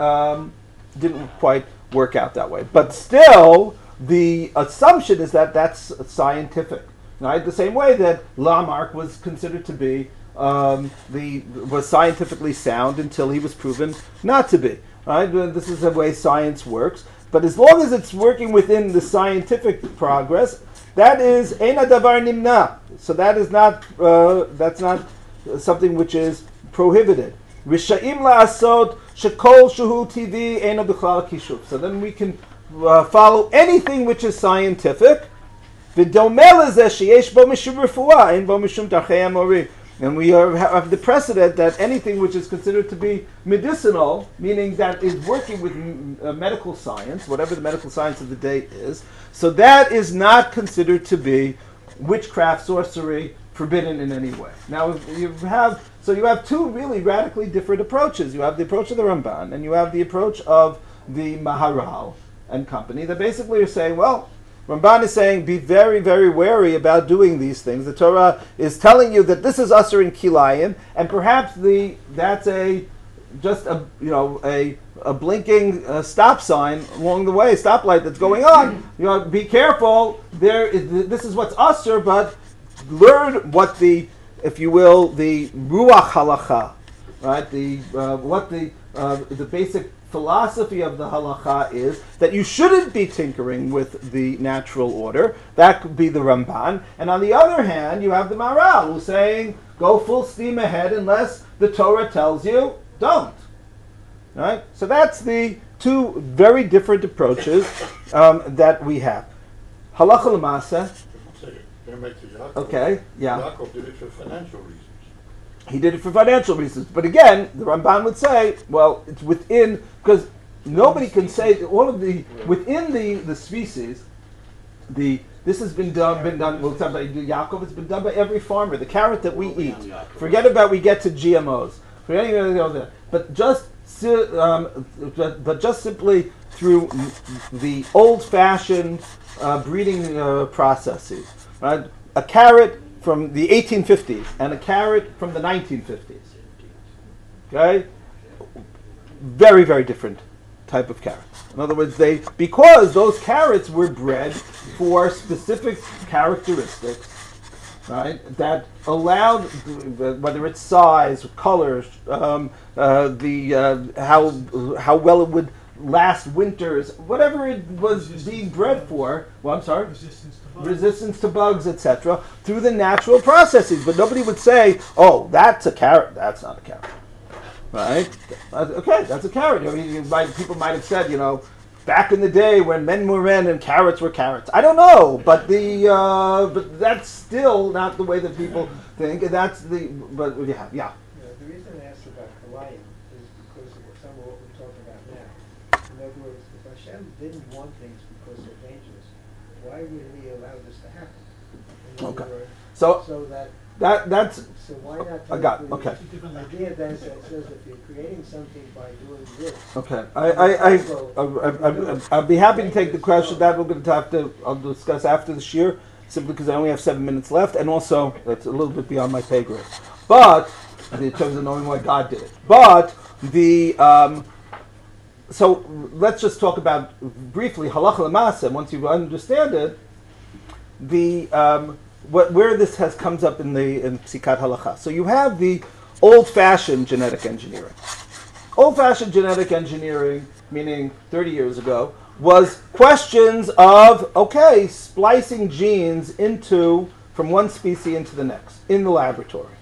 didn't quite work out that way. But still, the assumption is that that's scientific, right? The same way that Lamarck was considered to be was scientifically sound until he was proven not to be. Right? This is the way science works. But as long as it's working within the scientific progress, that is eina davar nimna. So that is not that's not something which is prohibited. Rishaim la'asot shekol shuhu TV eina b'chlal kishuf. So then we can follow anything which is scientific. V'domeh lezeh sheyesh bo mishum refuah ein bo mishum darchei amori. And we have the precedent that anything which is considered to be medicinal, meaning that is working with medical science, whatever the medical science of the day is, so that is not considered to be witchcraft, sorcery, forbidden in any way. Now you have two really radically different approaches. You have the approach of the Ramban, and you have the approach of the Maharal and company that basically are saying, well, Ramban is saying, be very, very wary about doing these things. The Torah is telling you that this is usher in kilayim, and perhaps that's a blinking stop sign along the way, stoplight that's going on. Be careful. This is what's usher, but learn what the ruach halacha, right? The basic philosophy of the halacha is that you shouldn't be tinkering with the natural order. That could be the Ramban. And on the other hand, you have the Maral who's saying, go full steam ahead unless the Torah tells you don't. Right? So that's the two very different approaches that we have. Halacha l'maaseh. Okay, yeah. Yaakov did it for financial reasons. He did it for financial reasons. But again, the Ramban would say, well, it's within, because nobody can say, within the species, this has been done, well, it's done by Yaakov, it's been done by every farmer. The carrot that we eat, forget about we get to GMOs, forgetting about that, but just simply through the old-fashioned breeding processes, right? A carrot from the 1850s and a carrot from the 1950s. Okay? Very, very different type of carrots. In other words, because those carrots were bred for specific characteristics, right, that allowed, whether it's size, color, how well it would last winters, whatever it was being bred for. Well, I'm sorry. Resistance to bugs, etc., through the natural processes. But nobody would say, "Oh, that's a carrot. That's not a carrot." Right? Okay, that's a carrot. People might have said, back in the day when men were men and carrots were carrots. I don't know, but but that's still not the way that people think. And that's The reason I asked about Hawaii is because of some of what we're talking about now. In other words, if Hashem didn't want things because they're dangerous, why would He allow this to happen? In other words, so that's. So why not? I got it. Okay. The idea then says if you're creating something by doing this. Okay. I'd be happy to take the question that we're going to I'll discuss after the shir, simply because I only have 7 minutes left, and also it's a little bit beyond my pay grade. But in terms of knowing why God did it. But so let's just talk about briefly halacha l'maaseh. Once you understand it, where this comes up in Psikat Halacha. So you have the old-fashioned genetic engineering. Old-fashioned genetic engineering, meaning 30 years ago, was questions of, splicing genes from one species into the next, in the laboratory.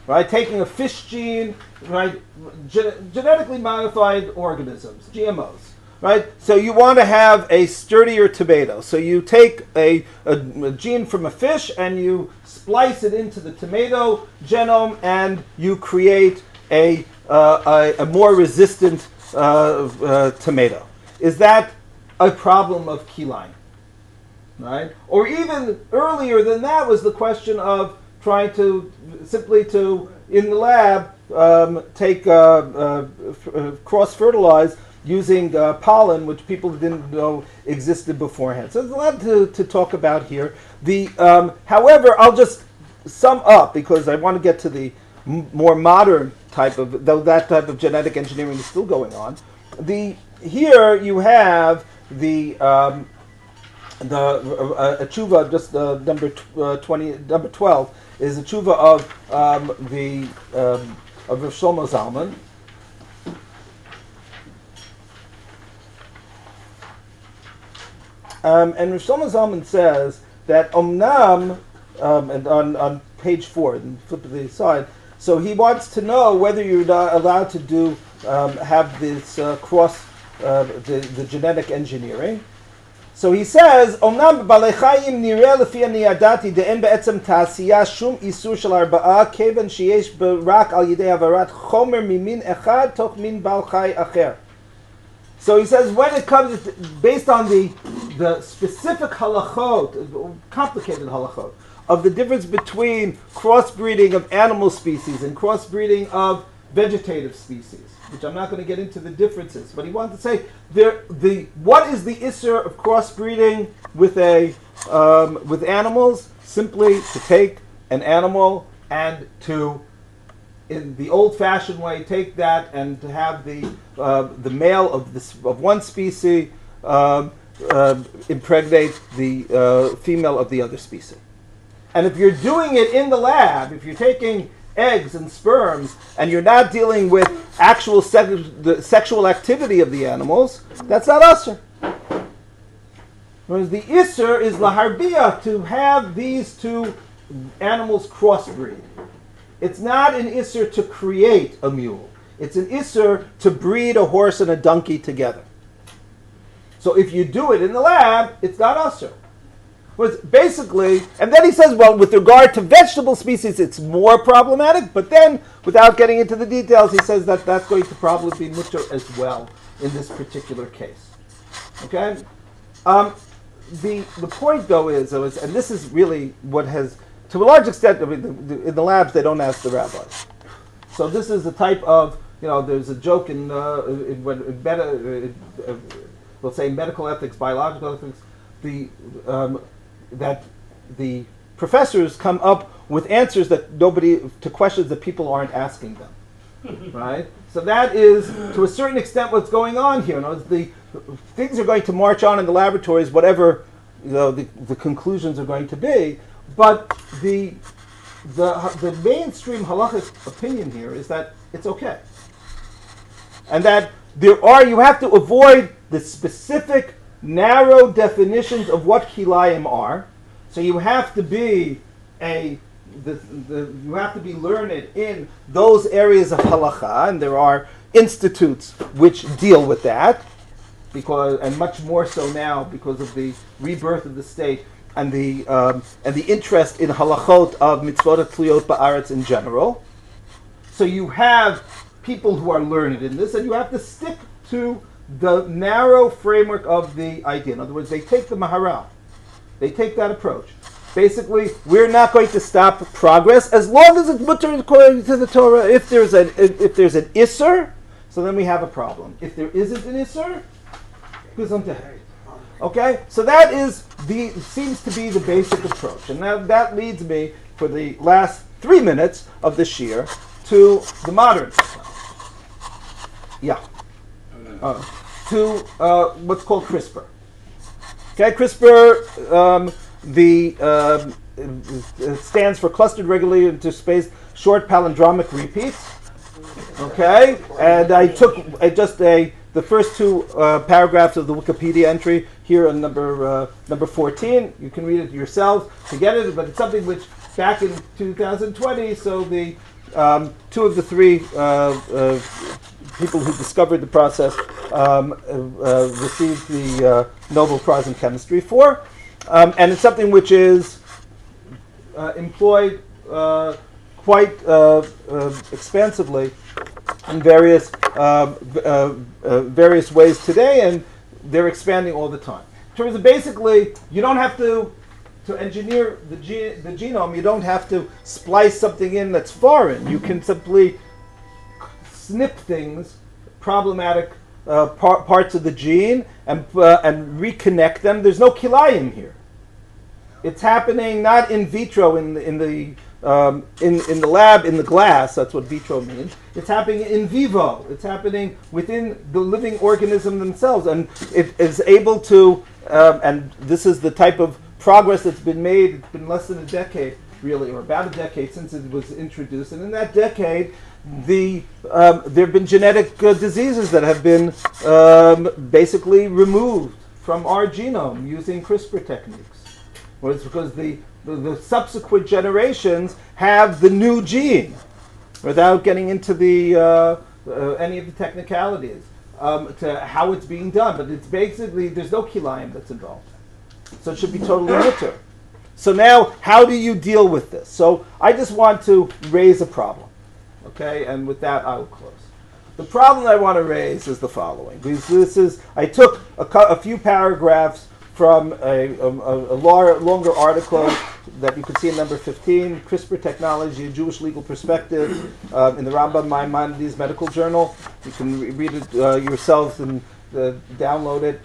Right? Taking a fish gene, right? Genetically modified organisms, GMOs. Right? So you want to have a sturdier tomato. So you take a gene from a fish and you splice it into the tomato genome and you create a more resistant tomato. Is that a problem of keyline? Right? Or even earlier than that was the question of trying to in the lab, take cross-fertilize using pollen, which people didn't know existed beforehand. So there's a lot to talk about here. However, I'll just sum up, because I want to get to the more modern type of, though that type of genetic engineering is still going on. Here you have a tshuva, just number 12 is a tshuva of Rav Shlomo Zalman. And Rav Shlomo Zalman says that Omnam, and on page 4, and flip to the side, so he wants to know whether you're allowed to have this cross, the genetic engineering. So he says, Omnam b'balei chayim nireh lefi ani yadati de'en be'etzem ta'asiyah shum isur shel arba'a kevan sheyesh rak al yidei avarat chomer mimin echad toch min bal chay acher. So he says, when it comes, based on the specific halachot, complicated halachot, of the difference between crossbreeding of animal species and crossbreeding of vegetative species, which I'm not going to get into the differences, but he wanted to say what is the issur of crossbreeding with with animals? Simply to take an animal and to, in the old-fashioned way, take that and to have the male of one species impregnate the female of the other species. And if you're doing it in the lab, if you're taking eggs and sperms, and you're not dealing with actual the sexual activity of the animals, that's not usher. Whereas the issur is laharbiyah, to have these two animals crossbreed. It's not an issur to create a mule. It's an issur to breed a horse and a donkey together. So if you do it in the lab, it's not usher. Basically, and then he says, well, with regard to vegetable species, it's more problematic, but then, without getting into the details, he says that that's going to probably be mutter as well in this particular case. Okay? The point, though, is, and this is really what has, to a large extent, I mean, in the labs, they don't ask the rabbis. So this is the type of, there's a joke we'll say medical ethics, biological ethics, that the professors come up with answers to questions that people aren't asking them, right? So that is, to a certain extent, what's going on here. The things are going to march on in the laboratories, whatever the conclusions are going to be. But the mainstream halachic opinion here is that it's okay, and that you have to avoid the specific narrow definitions of what kilayim are. So you have to be you have to be learned in those areas of halacha, and there are institutes which deal with that, and much more so now because of the rebirth of the state and the interest in halachot of mitzvot tliyot ba'aretz in general. So you have people who are learned in this, and you have to stick to the narrow framework of the idea. In other words, they take the Maharal. They take that approach. Basically, we're not going to stop progress as long as it's mutter according to the Torah. If there's an issur, so then we have a problem. If there isn't an issur, okay? So that seems to be the basic approach. And now that leads me, for the last 3 minutes of the shir, to the modern. Yeah. To what's called CRISPR. Okay, CRISPR, it stands for Clustered Regulated Interspaced Short Palindromic Repeats. Okay, and I took the first two paragraphs of the Wikipedia entry here on number 14. You can read it yourselves to get it, but it's something which back in 2020, so the two of the three people who discovered the process received the Nobel Prize in Chemistry for. And it's something which is employed quite expansively in various ways today, and they're expanding all the time. In terms of basically, you don't have to engineer the genome, you don't have to splice something in that's foreign. You can simply snip things, problematic parts of the gene, and reconnect them. There's no kilayim here. It's happening not in vitro in the lab, in the glass. That's what vitro means. It's happening in vivo. It's happening within the living organism themselves, and it is able to. And this is the type of progress that's been made. It's been less than a decade, really, or about a decade since it was introduced. And in that decade, there have been genetic diseases that have been basically removed from our genome using CRISPR techniques. Well, it's because the subsequent generations have the new gene, without getting into the any of the technicalities to how it's being done. But it's basically, there's no kilayim that's involved. So it should be totally mutter. So now, how do you deal with this? So I just want to raise a problem. Okay, and with that I will close. The problem I want to raise is the following. Because I took a few paragraphs from a longer article that you can see in number 15, CRISPR Technology, a Jewish Legal Perspective, in the Rambam Maimonides Medical Journal. You can read it yourselves and download it.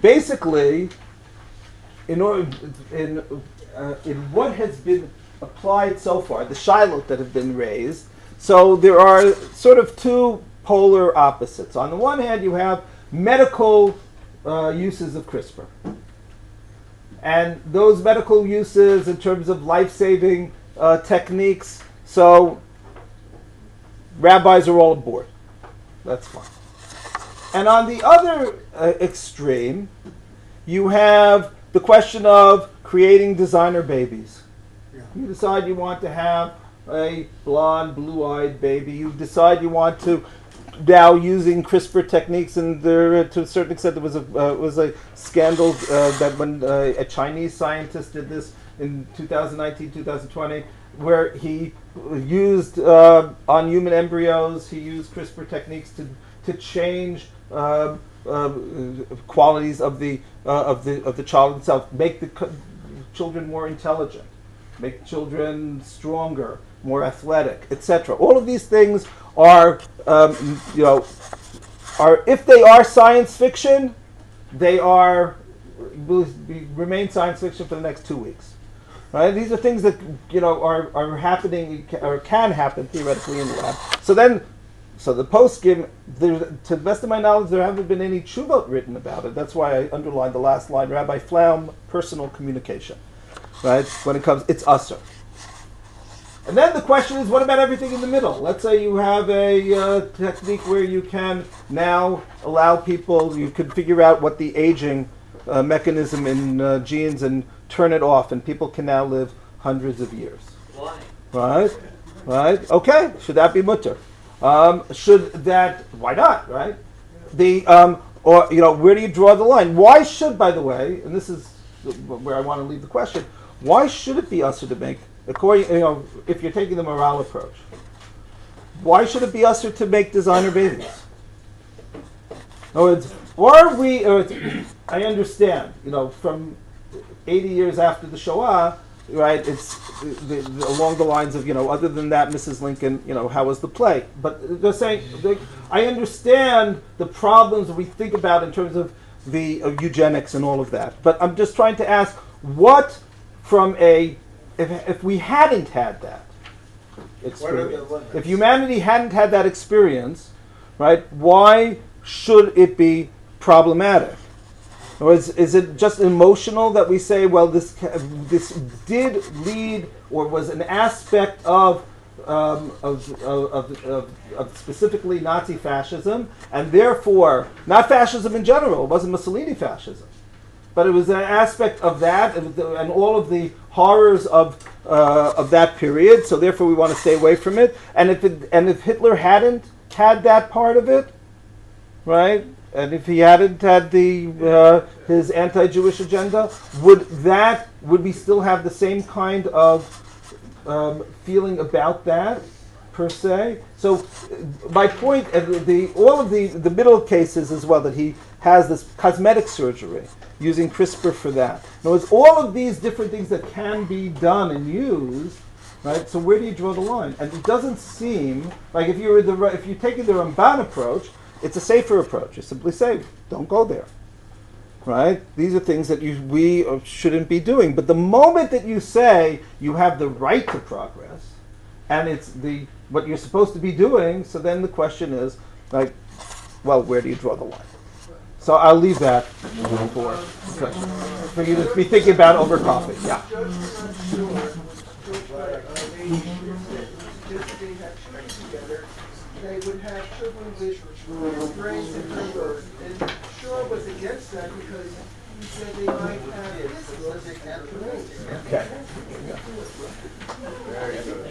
Basically, in what has been applied so far, the shiloh that have been raised, so there are sort of two polar opposites. On the one hand, you have medical uses of CRISPR. And those medical uses in terms of life-saving techniques, so rabbis are all aboard. That's fine. And on the other extreme, you have the question of creating designer babies. Yeah. You decide you want to have a blonde, blue-eyed baby. You decide you want to now using CRISPR techniques, and there, to a certain extent, there was a scandal that when a Chinese scientist did this in 2019, 2020, where he used on human embryos, he used CRISPR techniques to change qualities of the child itself, make the children more intelligent, make children stronger, more athletic, etc. All of these things are if they are science fiction, they will remain science fiction for the next 2 weeks. Right? These are things that are happening or can happen theoretically in the lab. So the poskim, to the best of my knowledge, there haven't been any tshuvot written about it. That's why I underlined the last line, Rabbi Flaum, personal communication. Right? When it comes, it's usher. And then the question is, what about everything in the middle? Let's say you have a technique where you can now allow people, you can figure out what the aging mechanism in genes and turn it off, and people can now live hundreds of years. Why? Right? Okay, should that be mutter? Why not, right? Where do you draw the line? Why should, by the way, and this is where I want to leave the question, why should it be usher to make, if you're taking the morale approach, why should it be usher to make designer babies? In other words, I understand, from 80 years after the Shoah, right, it's along the lines of, other than that, Mrs. Lincoln, how was the play? But they're saying, I understand the problems we think about in terms of the eugenics and all of that. But I'm just trying to ask, what from if we hadn't had that experience, if humanity hadn't had that experience, right, why should it be problematic? Or is it just emotional that we say, well, this did lead or was an aspect of specifically Nazi fascism, and therefore not fascism in general. It wasn't Mussolini fascism, but it was an aspect of that and all of the horrors of that period. So therefore, we want to stay away from it. And if Hitler hadn't had that part of it, right? And if he hadn't had his anti-Jewish agenda, would we still have the same kind of feeling about that per se? So my point, all of the middle cases as well, that he has this cosmetic surgery using CRISPR for that. In other words, all of these different things that can be done and used, right? So where do you draw the line? And it doesn't seem like if you're taking the Ramban approach, it's a safer approach. You simply say, don't go there, right? These are things that we shouldn't be doing. But the moment that you say you have the right to progress, and it's what you're supposed to be doing, so then the question is, like, well, where do you draw the line? So I'll leave that for you to be thinking about over coffee. Yeah. They would have privileged brains and numbers. And Shaw was against that because he said they might have Okay. Very good.